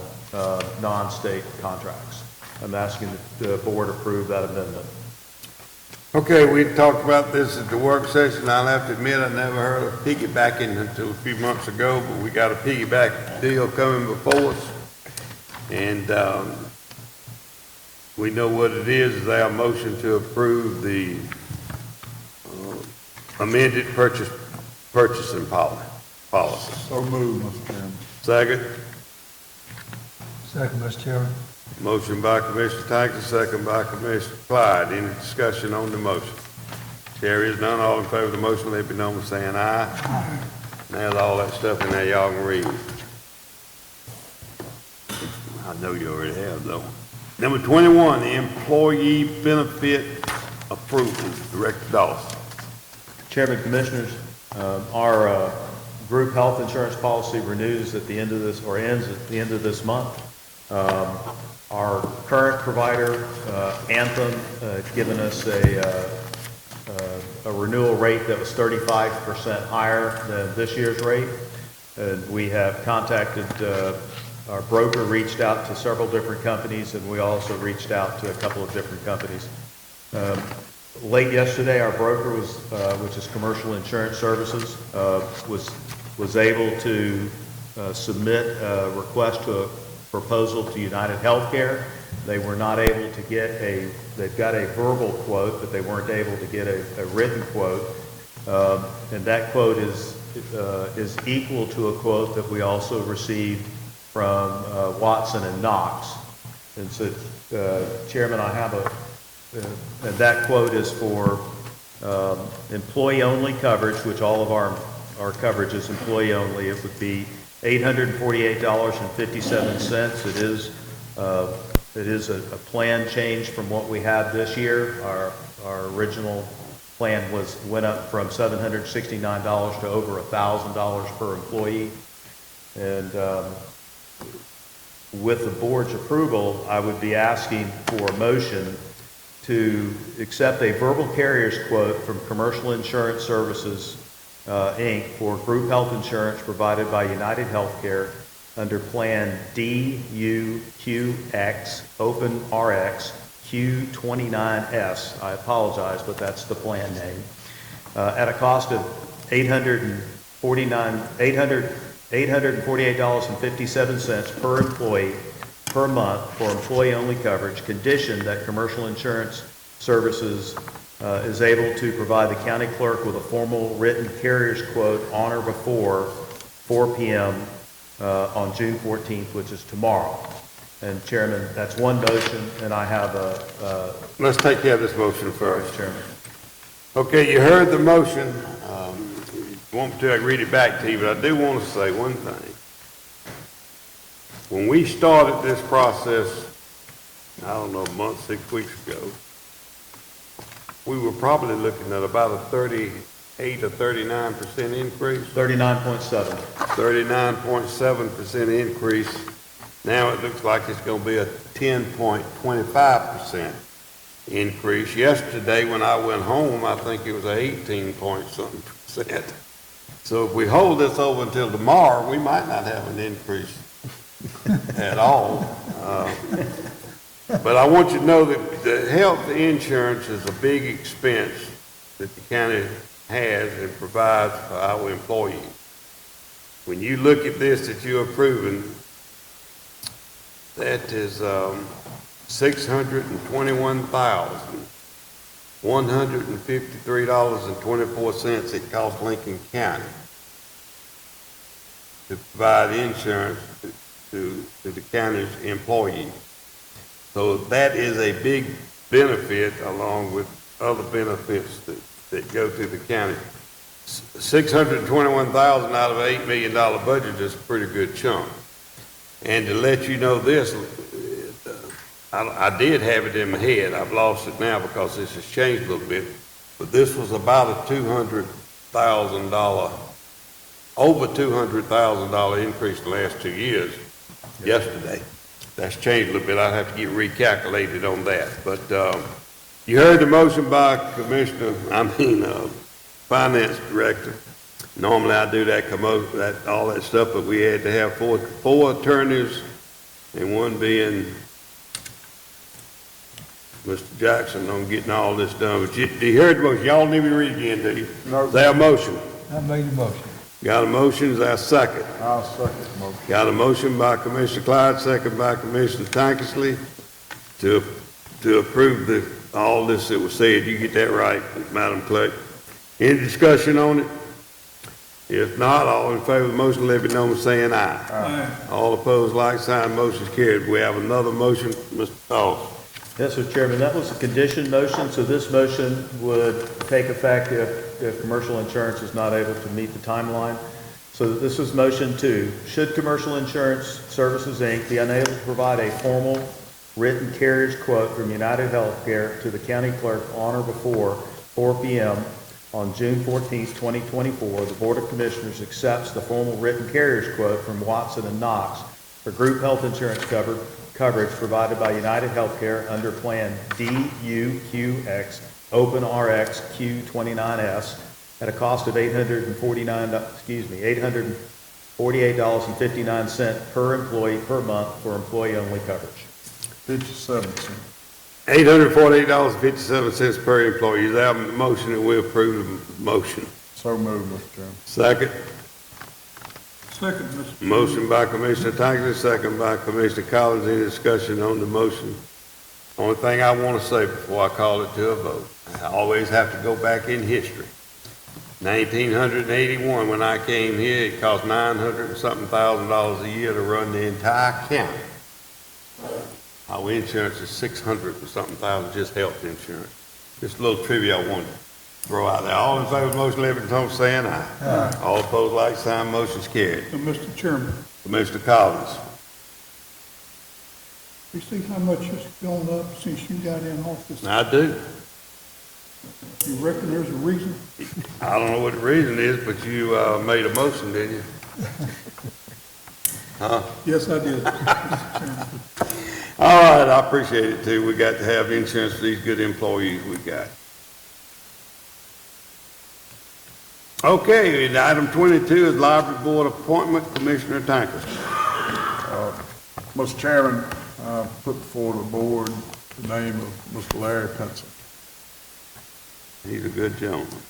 non-state contracts. I'm asking the board approve that amendment. Okay, we talked about this at the work session. I'll have to admit, I never heard of piggybacking until a few months ago, but we got a piggyback deal coming before us. And we know what it is. Is our motion to approve the amended purchasing policy. So moved, Mr. Chairman. Second. Second, Mr. Chairman. Motion by Commissioner Tackett, second by Commissioner Clyde. Any discussion on the motion? Chair is none. All in favor of the motion, let it be known by saying aye. Aye. Now all that stuff in there, y'all can read. I know you already have, though. Number 21, the employee benefit approval. Director Dawson. Chairman, Commissioners, our group health insurance policy renews at the end of this, or ends at the end of this month. Our current provider, Anthem, had given us a renewal rate that was 35% higher than this year's rate. And we have contacted, our broker reached out to several different companies, and we also reached out to a couple of different companies. Late yesterday, our broker was, which is Commercial Insurance Services, was able to submit a request to a proposal to United Healthcare. They were not able to get they've got a verbal quote, but they weren't able to get a written quote. And that quote is equal to a quote that we also received from Watson and Knox. And so, Chairman, I have and that quote is for employee-only coverage, which all of our coverage is employee-only. It would be $848.57. It is a plan change from what we had this year. Our original plan went up from $769 to over $1,000 per employee. And with the board's approval, I would be asking for a motion to accept a verbal carrier's quote from Commercial Insurance Services, Inc. for group health insurance provided by United Healthcare under Plan DUQX Open RX Q29S. I apologize, but that's the plan name. At a cost of $848.57 per employee per month for employee-only coverage, conditioned that Commercial Insurance Services is able to provide the county clerk with a formal written carrier's quote on or before 4 p.m. On June 14th, which is tomorrow. And Chairman, that's one motion, and I have Let's take care of this motion first. Chairman. Okay, you heard the motion. Want me to read it back to you, but I do want to say one thing. When we started this process, I don't know, a month, 6 weeks ago, we were probably looking at about a 38 or 39% increase. 39.7. 39.7% increase. Now it looks like it's going to be a 10.25% increase. Yesterday when I went home, I think it was a 18-point-something%. So if we hold this over until tomorrow, we might not have an increase at all. But I want you to know that the health insurance is a big expense that the county has and provides for our employees. When you look at this that you're approving, that is $621,153.24 it costs Lincoln County to provide insurance to the county's employees. So that is a big benefit along with other benefits that go to the county. $621,000 out of an $8 million budget is a pretty good chunk. And to let you know this, I did have it in my head. I've lost it now because this has changed a little bit. But this was about a $200,000, over $200,000 increase in the last 2 years yesterday. That's changed a little bit. I'd have to get recalculated on that. But you heard the motion by Finance Director. Normally I do that, all that stuff, but we had to have four attorneys, and one being Mr. Jackson on getting all this done. But you heard the motion. Y'all need me to read it again, do you? No. Is there a motion? I made the motion. Got a motion, is there a second? I'll second the motion. Got a motion by Commissioner Clyde, second by Commissioner Tankersley to approve all this that was said. You get that right, Madam Clerk. Any discussion on it? If not, all in favor of the motion, let me know by saying aye. Aye. All opposed, like sign, motion's carried. We have another motion, Mr. Dawes. Yes, Mr. Chairman, that was a conditioned motion, so this motion would take effect if commercial insurance is not able to meet the timeline. So this was motion 2. Should Commercial Insurance Services, Inc. be unable to provide a formal written carriage quote from United Healthcare to the county clerk on or before 4 p.m. on June 14, 2024, the Board of Commissioners accepts the formal written carriage quote from Watson and Knox for group health insurance coverage provided by United Healthcare under Plan DUQX Open RX Q29S at a cost of $848.59 per employee per month for employee-only coverage. 57 cents. $848.57 per employee. Is there a motion that we approve the motion? So moved, Mr. Chairman. Second. Second, Mr. Chairman. Motion by Commissioner Tankersley, second by Commissioner Collins. Any discussion on the motion? Only thing I want to say before I call it to a vote, I always have to go back in history. 1981, when I came here, it cost $900 and something thousand a year to run the entire county. Our insurance is $600 and something thousand, just health insurance. Just a little trivia I wanted to throw out there. All in favor of the motion, let it know saying aye. Aye. All opposed, like sign, motion's carried. Mr. Chairman, Commissioner Collins. you see how much it's gone up since you got in office? I do. You reckon there's a reason? I don't know what the reason is, but you made a motion, didn't you? Huh? Yes, I did, Mr. Chairman. All right, I appreciate it too. We got to have insurance for these good employees we got. Okay, and item 22 is Library Board appointment, Commissioner Tankersley. Mr. Chairman, I put before the board the name of Mr. Larry Pinson. He's a good gentleman.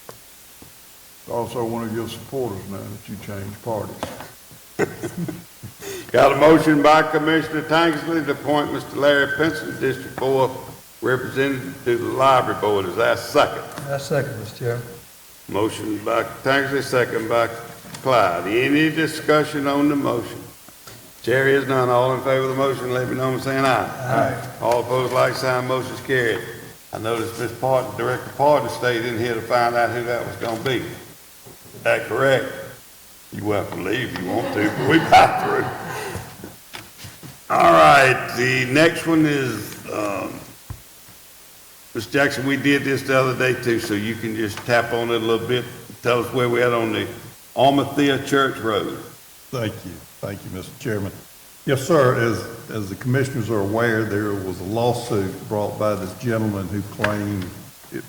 Also one of your supporters now that you changed parties. Got a motion by Commissioner Tankersley to appoint Mr. Larry Pinson, District 4 representative to the Library Board. Is that a second? I second, Mr. Chairman. Motion by Tankersley, second by Clyde. Any discussion on the motion? Chair is none. All in favor of the motion, let me know by saying aye. Aye. All opposed, like sign, motion's carried. I noticed Ms. Parton, Director Parton stayed in here to find out who that was gonna be. Is that correct? You're welcome to leave if you want to, but we got through. All right, the next one is, Ms. Jackson, we did this the other day too, so you can just tap on it a little bit. Tell us where we're at on the Almathea Church Road. Thank you, Mr. Chairman. Yes, sir, as the commissioners are aware, there was a lawsuit brought by this gentleman who claimed, the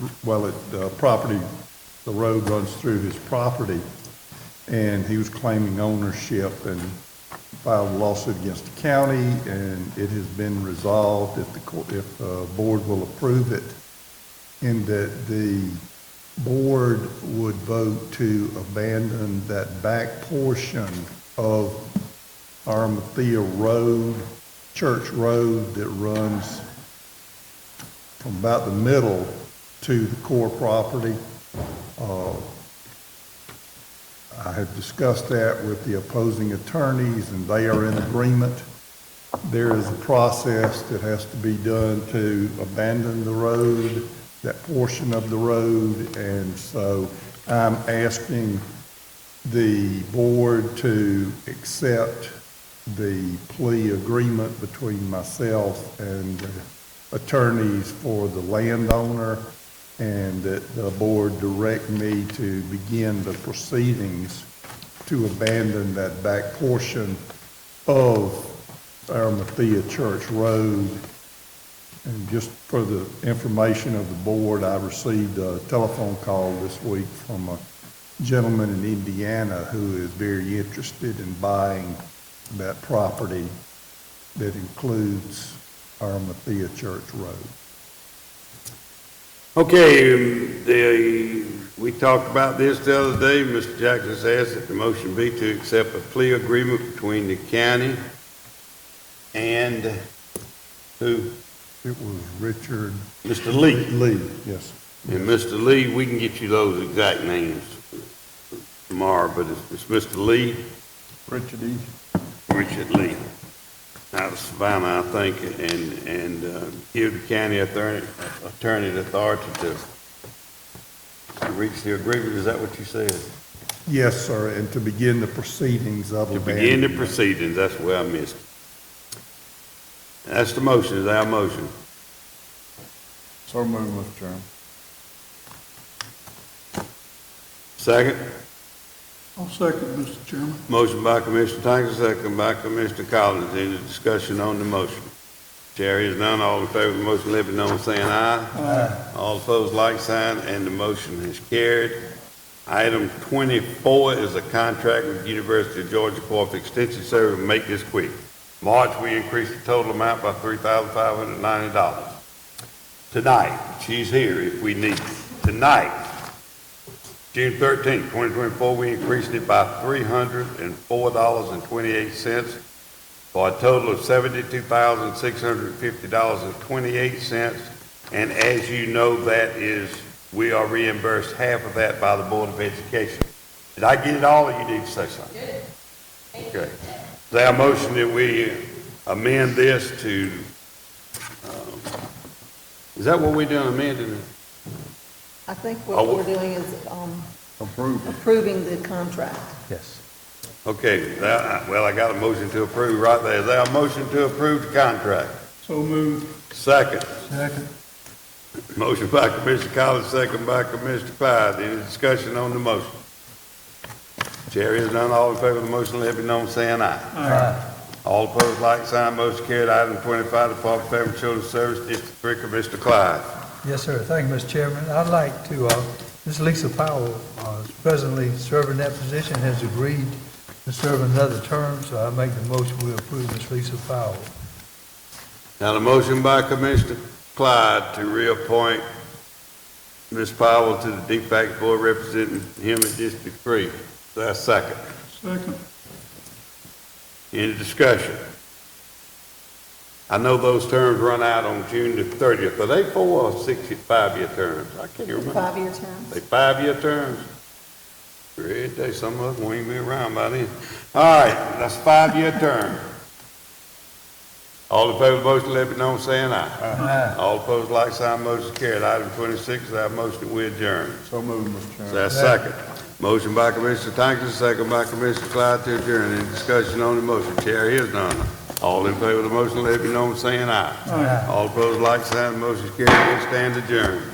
road runs through his property, and he was claiming ownership and filed a lawsuit against the county, and it has been resolved if the board will approve it, in that the board would vote to abandon that back portion of Almathea Road, Church Road, that runs from about the middle to the core property. I have discussed that with the opposing attorneys, and they are in agreement. There is a process that has to be done to abandon the road, that portion of the road, and so I'm asking the board to accept the plea agreement between myself and the attorneys for the landowner, and that the board direct me to begin the proceedings to abandon that back portion of Arimathea Church Road. And just for the information of the board, I received a telephone call this week from a gentleman in Indiana who is very interested in buying that property that includes Arimathea Church Road. Okay, we talked about this the other day. Mr. Jackson asked that the motion be to accept a plea agreement between the county and who? It was Richard Mr. Lee. Lee, yes. And Mr. Lee, we can get you those exact names tomorrow, but it's Mr. Lee. Richard E. Richard Lee, out of Savannah, I think, and give the county attorney the authority to reach the agreement. Is that what you said? Yes, sir, and to begin the proceedings of To begin the abandonment. proceedings, that's where I missed it. That's the motion, is our motion. So moved, Mr. Chairman. Second? I'll second, Mr. Chairman. Motion by Commissioner Tanker, second by Commissioner Collins. Any discussion on the motion? Chair is none. All in favor of the motion, let it be known by saying aye. Aye. All opposed, like sign, and the motion is carried. Item 24 is a contract with University of Georgia Corps of Extension Service. Make this quick. March, we increased the total amount by $3,590. Tonight, she's here if we need it. Tonight, June 13, 2024, we increased it by $304.28 for a total of $72,650.28. And as you know, that is, we are reimbursed half of that by the Board of Education. Did I get it all, or you need to say something? Okay. Is there a motion that we amend this to, is that what we're doing, amending it? I think what we're doing is approving the contract. Yes. Okay, well, I got a motion to approve right there. Is there a motion to approve the contract? So moved. Second. Second. Motion by Commissioner Collins, second by Commissioner Clyde. Any discussion on the motion? Chair is none. All in favor of the motion, let it be known by saying aye. Aye. All opposed, like sign. Motion carried. Item 25, Department of Family and Children's Service, District 3, Commissioner Clyde. Yes, sir. Thank you, Mr. Chairman. I'd like to, Ms. Lisa Powell, is presently serving that position, has agreed to serve another term, so I make the motion we approve Ms. Lisa Powell. Now, the motion by Commissioner Clyde to reappoint Ms. Powell to the DFAC Board representing him in District 3. Is there a second? Second. Any discussion? I know those terms run out on June the 30th. Are they 4 or 5-year terms? I can't remember. 5-year terms. They 5-year terms? Great day, some of us won't even be around by then. All right, that's 5-year term. All in favor of the motion, let it be known by saying aye. Aye. All opposed, like sign, motion carried. Item 26 is our motion that we adjourn. So moved, Mr. Is Chairman. there a second? Motion by Commissioner Tanker, second by Commissioner Clyde to adjourn. Any discussion on the motion? Chair is none. All in favor of the motion, let it be known by saying aye. Aye. All opposed, like sign, motion carried. We stand adjourned.